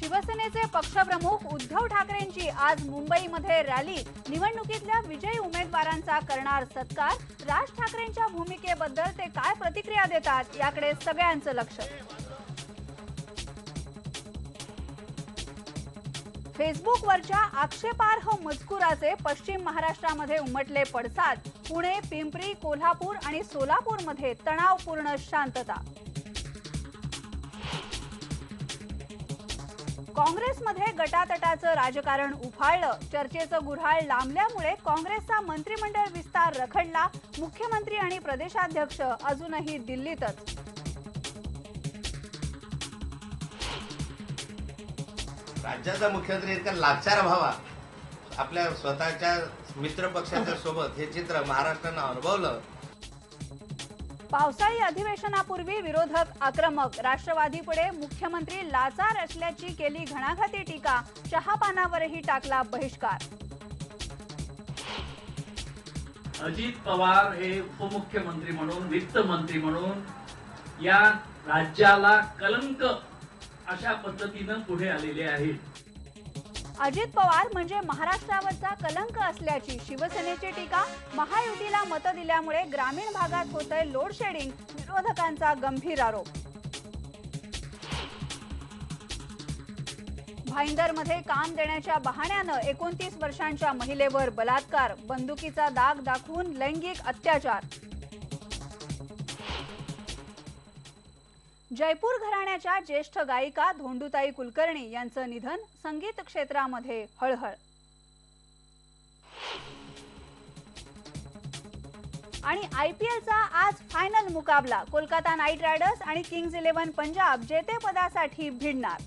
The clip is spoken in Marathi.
शिवसेनेचे पक्षप्रमुख उद्धव ठाकरेंची आज मुंबईमध्ये रॅली। निवडणुकीतल्या विजयी उमेदवारांचा करणार सत्कार। राज ठाकरेंच्या भूमिकेबद्दल ते काय प्रतिक्रिया देतात याकडे सगळ्यांचं लक्ष। फेसबुकवरच्या आक्षेपार्ह मजकुराचे पश्चिम महाराष्ट्रामध्ये उमटले पडसाद। पुणे, पिंपरी, कोल्हापूर आणि सोलापूरमध्ये तणावपूर्ण शांतता। काँग्रेसमध्ये गटातटाचं राजकारण उफाळलं। चर्चेचं गुऱ्हाळ लांबल्यामुळे काँग्रेसचा मंत्रिमंडळ विस्तार रखडला। मुख्यमंत्री आणि प्रदेशाध्यक्ष अजूनही दिल्लीतच। राज्याचा मुख्यमंत्री इतका लाचार व्हावा आपल्या स्वतःच्या मित्र पक्षाच्या सोबत हे चित्र महाराष्ट्रानं अनुभवलं। पावसाळी अधिवेशनापूर्वी विरोधक आक्रमक। राष्ट्रवादीपुढे मुख्यमंत्री लाचार असल्याची केली घणाघाती टीका। चहापानावरही टाकला बहिष्कार। अजित पवार हे उपमुख्यमंत्री म्हणून, वित्तमंत्री म्हणून या राज्याला कलंक अशा पद्धतीनं पुढे आलेले आहेत। अजित पवार म्हणजे महाराष्ट्रावरचा कलंक असल्याची शिवसेनेची टीका। महायुतीला मतं दिल्यामुळे ग्रामीण भागात होतंय लोड शेडिंग। विरोधकांचा गंभीर आरोप। भाईंदरमध्ये काम देण्याच्या बहाण्यानं 29 वर्षांच्या महिलेवर बलात्कार। बंदुकीचा दाग दाखवून लैंगिक अत्याचार। जयपूर घराण्याच्या ज्येष्ठ गायिका धोंडूताई कुलकर्णी यांचं निधन। संगीत क्षेत्रामध्ये हळहळ। आणि आयपीएलचा आज फायनल मुकाबला। कोलकाता नाईट रायडर्स आणि किंग्ज 11 पंजाब जेतेपदासाठी भिडणार।